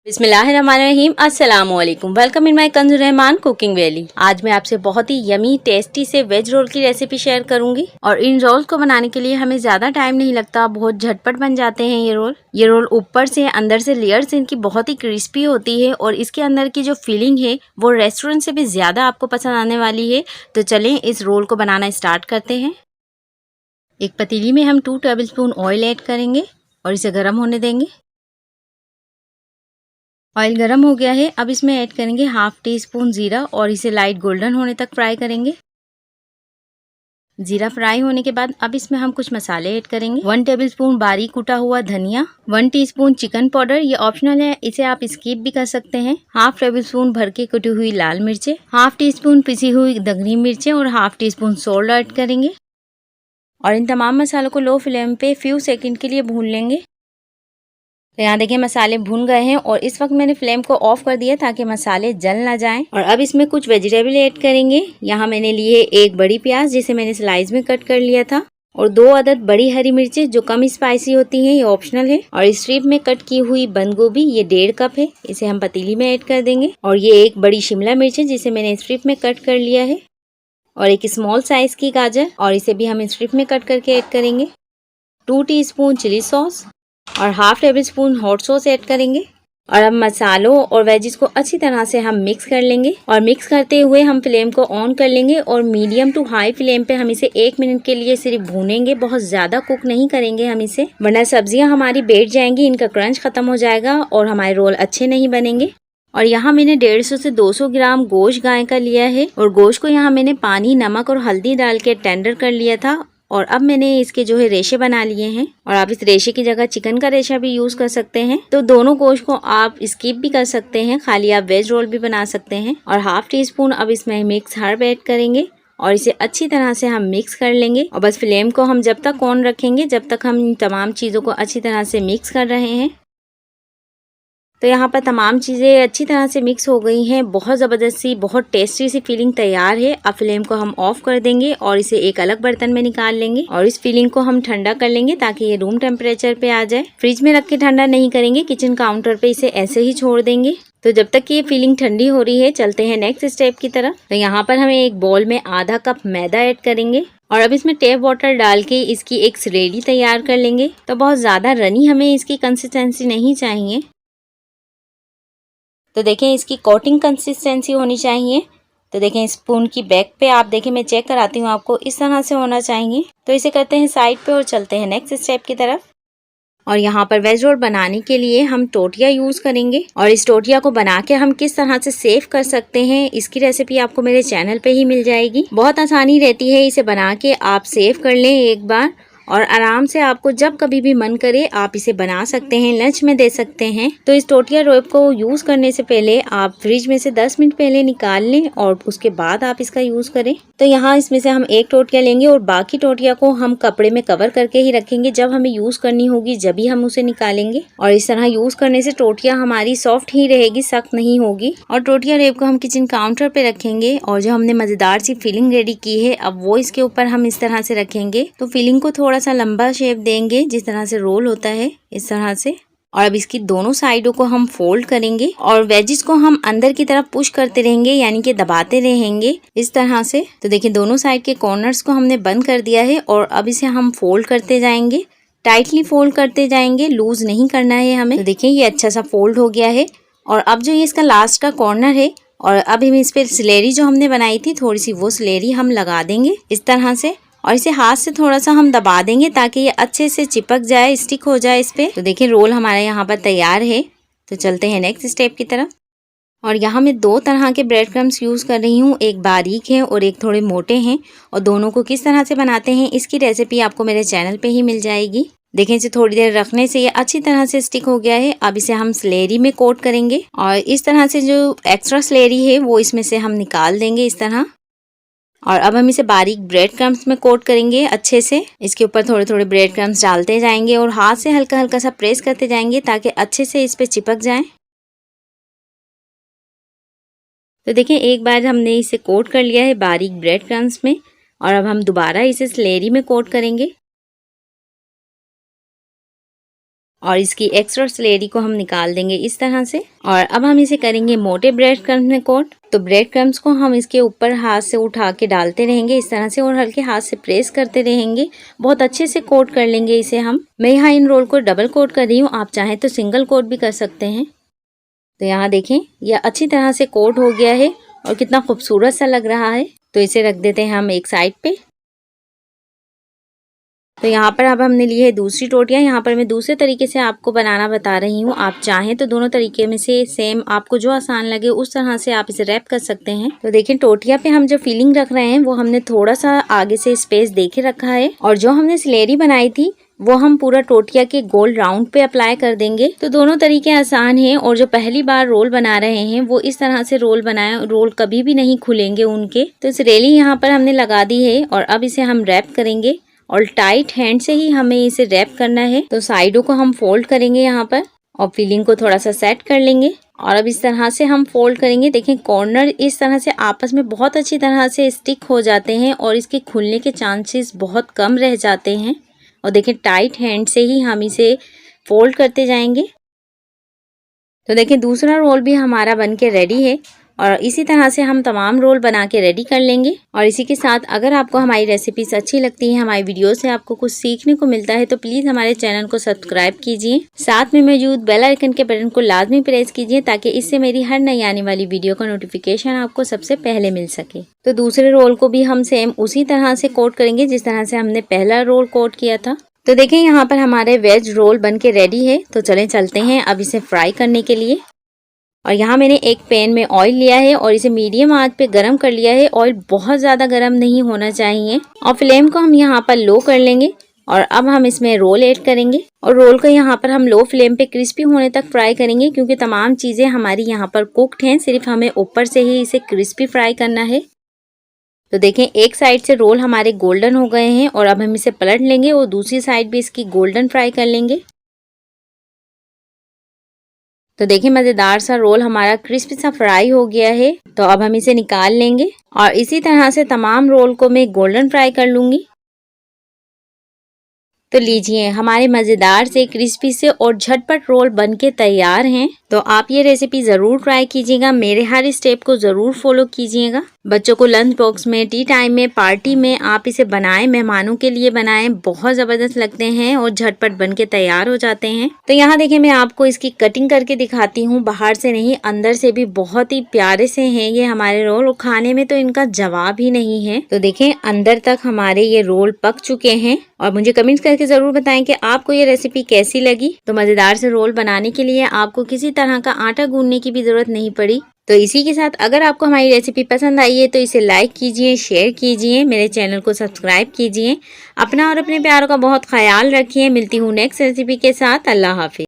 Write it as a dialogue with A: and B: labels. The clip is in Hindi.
A: बिस्मिल्लाहिर्रहमानिर्रहीम। अस्सलाम वालेकुम। Welcome in my Kanzul Rahman cooking valley. आज मैं आपसे बहुत ही यमी टेस्टी से वेज रोल की रेसिपी शेयर करूंगी और इन रोल को बनाने के लिए हमें ज़्यादा टाइम नहीं लगता, बहुत झटपट बन जाते हैं ये रोल ऊपर से अंदर से लेयर्स इनकी बहुत ही क्रिस्पी होती है और इसके अंदर की जो फीलिंग है वो रेस्टोरेंट से भी ज़्यादा आपको पसंद आने वाली है। तो चलें इस रोल को बनाना स्टार्ट करते हैं। एक पतीली में हम 2 टेबलस्पून ऑयल ऐड करेंगे और इसे गर्म होने देंगे। ऑयल गरम हो गया है, अब इसमें ऐड करेंगे हाफ टी स्पून जीरा और इसे लाइट गोल्डन होने तक फ्राई करेंगे। जीरा फ्राई होने के बाद अब इसमें हम कुछ मसाले ऐड करेंगे। 1 टेबलस्पून बारीक कुटा हुआ धनिया, 1 टीस्पून चिकन पाउडर, ये ऑप्शनल है, इसे आप स्किप भी कर सकते हैं। हाफ टेबलस्पून भर के कुटी हुई लाल मिर्चें, हाफ टी स्पून पिसी हुई दगनी मिर्चें और half tea spoon salt add करेंगे और इन तमाम मसालों को लो फ्लेम पे फ्यू सेकंड के लिए भून लेंगे। तो यहाँ देखिए मसाले भुन गए हैं और इस वक्त मैंने फ्लेम को ऑफ कर दिया ताकि मसाले जल ना जाएं। और अब इसमें कुछ वेजिटेबल ऐड करेंगे। यहाँ मैंने लिए एक बड़ी प्याज जिसे मैंने स्लाइस में कट कर लिया था और 2 अदद बड़ी हरी मिर्चें जो कम स्पाइसी होती हैं, ये ऑप्शनल है। और स्ट्रिप में कट की हुई बंद गोभी, ये 1.5 कप है, इसे हम पतीली में ऐड कर देंगे। और ये एक बड़ी शिमला मिर्च है जिसे मैंने स्ट्रिप में कट कर लिया है और एक स्मॉल साइज की गाजर और इसे भी हम स्ट्रिप में कट करके ऐड करेंगे। 2 टीस्पून चिली सॉस और half table spoon hot sauce add करेंगे। और अब मसालों और वेजिस को अच्छी तरह से हम मिक्स कर लेंगे और मिक्स करते हुए हम फ्लेम को ऑन कर लेंगे और मीडियम टू हाई फ्लेम पे हम इसे 1 मिनट के लिए सिर्फ भूनेंगे। बहुत ज़्यादा कुक नहीं करेंगे हम इसे, वरना सब्जियां हमारी बैठ जाएंगी, इनका क्रंच खत्म हो जाएगा और हमारे रोल अच्छे नहीं बनेंगे। और यहाँ मैंने 150 से 200 ग्राम गोश्त गाय का लिया है और गोश्त को यहाँ मैंने पानी, नमक और हल्दी डाल के टेंडर कर लिया था। और अब मैंने इसके जो है रेशे बना लिए हैं और आप इस रेशे की जगह चिकन का रेशा भी यूज कर सकते हैं। तो दोनों गोश्त को आप स्किप भी कर सकते हैं, खाली आप वेज रोल भी बना सकते हैं। और हाफ टी स्पून अब इसमें मिक्स हर्ब ऐड करेंगे और इसे अच्छी तरह से हम मिक्स कर लेंगे। और बस फ्लेम को हम जब तक ऑन रखेंगे जब तक हम इन तमाम चीज़ों को अच्छी तरह से मिक्स कर रहे हैं। तो यहाँ पर तमाम चीज़ें अच्छी तरह से मिक्स हो गई हैं, बहुत ज़बरदस्त सी, बहुत टेस्टी सी फीलिंग तैयार है। अब फ्लेम को हम ऑफ कर देंगे और इसे एक अलग बर्तन में निकाल लेंगे और इस फीलिंग को हम ठंडा कर लेंगे ताकि ये रूम टेम्परेचर पे आ जाए। फ्रिज में रख के ठंडा नहीं करेंगे, किचन काउंटर पे इसे ऐसे ही छोड़ देंगे। तो जब तक कि ये फीलिंग ठंडी हो रही है चलते हैं नेक्स्ट स्टेप की तरफ। तो यहाँ पर हमें एक बॉल में आधा कप मैदा ऐड करेंगे और अब इसमें टैप वाटर डाल के इसकी एक स्लेरी तैयार कर लेंगे। तो बहुत ज़्यादा रनी हमें इसकी कंसिस्टेंसी नहीं चाहिए। तो देखें इसकी कोटिंग कंसिस्टेंसी होनी चाहिए। तो देखें स्पून की बैक पे आप देखें, मैं चेक कराती हूँ आपको, इस तरह से होना चाहिए। तो इसे करते हैं साइड पे और चलते हैं नेक्स्ट स्टेप की तरफ। और यहाँ पर वेज रोल बनाने के लिए हम टोटिया यूज़ करेंगे और इस टोटिया को बना के हम किस तरह से सेव कर सकते हैं इसकी रेसिपी आपको मेरे चैनल पे ही मिल जाएगी। बहुत आसानी रहती है, इसे बना के आप सेव कर लें एक बार और आराम से आपको जब कभी भी मन करे आप इसे बना सकते हैं, लंच में दे सकते हैं। तो इस टोटिया रोल को यूज़ करने से पहले आप फ्रिज में से 10 मिनट पहले निकाल लें और उसके बाद आप इसका यूज़ करें। तो यहाँ इसमें से हम एक टोटिया लेंगे और बाकी टोटिया को हम कपड़े में कवर करके ही रखेंगे। जब हमें यूज़ करनी होगी जब ही हम उसे निकालेंगे और इस तरह यूज़ करने से टोटिया हमारी सॉफ्ट ही रहेगी, सख्त नहीं होगी। और टोटिया रेप को हम किचन काउंटर पे रखेंगे और जो हमने मज़ेदार सी फिलिंग रेडी की है अब वो इसके ऊपर हम इस तरह से रखेंगे। तो फिलिंग को थोड़ा सा लंबा शेप देंगे जिस तरह से रोल होता है, इस तरह से। और अब इसकी दोनों साइडों को हम फोल्ड करेंगे और वेजिस को हम अंदर की तरफ पुश करते रहेंगे, यानी कि दबाते रहेंगे इस तरह से। तो देखिए दोनों साइड के कॉर्नर्स को हमने बंद कर दिया है और अब इसे हम फोल्ड करते जाएंगे, टाइटली फोल्ड करते जाएंगे, लूज नहीं करना है हमें। तो देखिए ये अच्छा सा फोल्ड हो गया है। और अब जो ये इसका लास्ट का कॉर्नर है और अब हम इस पर स्लेरी जो हमने बनाई थी थोड़ी सी, वो स्लेरी हम लगा देंगे इस तरह से और इसे हाथ से थोड़ा सा हम दबा देंगे ताकि ये अच्छे से चिपक जाए, स्टिक हो जाए इस पे। तो देखिए रोल हमारे यहाँ पर तैयार है। तो चलते हैं नेक्स्ट स्टेप की तरफ। और यहाँ मैं 2 तरह के ब्रेड क्रम्स यूज़ कर रही हूँ, एक बारीक है और एक थोड़े मोटे हैं। और दोनों को किस तरह से बनाते हैं इसकी रेसिपी आपको मेरे चैनल पे ही मिल जाएगी। देखें इसे थोड़ी देर रखने से ये अच्छी तरह से स्टिक हो गया है। अब इसे हम स्लेरी में कोट करेंगे और इस तरह से जो एक्स्ट्रा स्लेरी है वो इसमें से हम निकाल देंगे इस तरह। और अब हम इसे बारीक ब्रेड क्रम्स में कोट करेंगे अच्छे से। इसके ऊपर थोड़े थोड़े ब्रेड क्रम्स डालते जाएंगे और हाथ से हल्का हल्का सा प्रेस करते जाएंगे ताकि अच्छे से इस पे चिपक जाए। तो देखिए एक बार हमने इसे कोट कर लिया है बारीक ब्रेड क्रम्स में और अब हम दोबारा इसे स्लेरी में कोट करेंगे। और इसकी एक्स्ट्रा स्लेरी को हम निकाल देंगे इस तरह से। और अब हम इसे करेंगे मोटे ब्रेड क्रम्स में कोट। तो ब्रेड क्रम्स को हम इसके ऊपर हाथ से उठा के डालते रहेंगे इस तरह से और हल्के हाथ से प्रेस करते रहेंगे। बहुत अच्छे से कोट कर लेंगे इसे हम। मैं यहाँ इन रोल को डबल कोट कर रही हूँ, आप चाहें तो सिंगल कोट भी कर सकते हैं। तो यहाँ देखें यह अच्छी तरह से कोट हो गया है और कितना खूबसूरत सा लग रहा है। तो इसे रख देते हैं हम एक साइड पे। तो यहाँ पर अब हमने ली है दूसरी टोटियाँ। यहाँ पर मैं दूसरे तरीके से आपको बनाना बता रही हूँ, आप चाहें तो दोनों तरीके में से सेम आपको जो आसान लगे उस तरह से आप इसे रैप कर सकते हैं। तो देखिए टोटियाँ पे हम जो फिलिंग रख रहे हैं वो हमने थोड़ा सा आगे से स्पेस देके रखा है और जो हमने स्लेरी बनाई थी वो हम पूरा टोटिया के गोल राउंड पे अप्लाई कर देंगे। तो दोनों तरीके आसान हैं और जो पहली बार रोल बना रहे हैं वो इस तरह से रोल बनाए, रोल कभी भी नहीं खुलेंगे उनके। तो इस रेली यहाँ पर हमने लगा दी है और अब इसे हम रैप करेंगे और टाइट हैंड से ही हमें इसे रैप करना है। तो साइडों को हम फोल्ड करेंगे यहाँ पर और फिलिंग को थोड़ा सा सेट कर लेंगे और अब इस तरह से हम फोल्ड करेंगे। देखें कॉर्नर इस तरह से आपस में बहुत अच्छी तरह से स्टिक हो जाते हैं और इसके खुलने के चांसेस बहुत कम रह जाते हैं। और देखें टाइट हैंड से ही हम इसे फोल्ड करते जाएंगे। तो देखें दूसरा रोल भी हमारा बन के रेडी है और इसी तरह से हम तमाम रोल बना के रेडी कर लेंगे। और इसी के साथ अगर आपको हमारी रेसिपीज अच्छी लगती है, हमारी वीडियो से आपको कुछ सीखने को मिलता है तो प्लीज़ हमारे चैनल को सब्सक्राइब कीजिए। साथ में मौजूद बेल आइकन के बटन को लाजमी प्रेस कीजिए ताकि इससे मेरी हर नई आने वाली वीडियो का नोटिफिकेशन आपको सबसे पहले मिल सके। तो दूसरे रोल को भी हम सेम उसी तरह से कोट करेंगे जिस तरह से हमने पहला रोल कोट किया था। तो देखें यहाँ पर हमारे वेज रोल बन के रेडी है। तो चलें चलते हैं अब इसे फ्राई करने के लिए। और यहाँ मैंने एक पैन में ऑयल लिया है और इसे मीडियम आंच पे गरम कर लिया है। ऑयल बहुत ज़्यादा गरम नहीं होना चाहिए और फ्लेम को हम यहाँ पर लो कर लेंगे। और अब हम इसमें रोल ऐड करेंगे और रोल को यहाँ पर हम लो फ्लेम पे क्रिस्पी होने तक फ्राई करेंगे क्योंकि तमाम चीज़ें हमारी यहाँ पर कुक्ड हैं, सिर्फ हमें ऊपर से ही इसे क्रिस्पी फ्राई करना है। तो देखें एक साइड से रोल हमारे गोल्डन हो गए हैं और अब हम इसे पलट लेंगे और दूसरी साइड भी इसकी गोल्डन फ्राई कर लेंगे। तो देखिए मज़ेदार सा रोल हमारा क्रिस्पी सा फ्राई हो गया है। तो अब हम इसे निकाल लेंगे और इसी तरह से तमाम रोल को मैं गोल्डन फ्राई कर लूँगी। तो लीजिए हमारे मज़ेदार से क्रिस्पी से और झटपट रोल बनके तैयार हैं। तो आप ये रेसिपी ज़रूर ट्राई कीजिएगा, मेरे हर स्टेप को ज़रूर फॉलो कीजिएगा। बच्चों को लंच बॉक्स में, टी टाइम में, पार्टी में आप इसे बनाएं, मेहमानों के लिए बनाएं, बहुत ज़बरदस्त लगते हैं और झटपट बनके तैयार हो जाते हैं। तो यहाँ देखिए मैं आपको इसकी कटिंग करके दिखाती हूँ, बाहर से नहीं अंदर से भी बहुत ही प्यारे से हैं ये हमारे रोल और खाने में तो इनका जवाब ही नहीं है। तो देखें अंदर तक हमारे ये रोल पक चुके हैं और मुझे कमेंट्स करके ज़रूर बताएं कि आपको ये रेसिपी कैसी लगी। तो मज़ेदार से रोल बनाने के लिए आपको किसी तरह का आटा गूंदने की भी ज़रूरत नहीं पड़ी। तो इसी के साथ अगर आपको हमारी रेसिपी पसंद आई है तो इसे लाइक कीजिए, शेयर कीजिए, मेरे चैनल को सब्सक्राइब कीजिए। अपना और अपने प्यारों का बहुत ख्याल रखिए। मिलती हूँ नेक्स्ट रेसिपी के साथ। अल्लाह हाफिज़।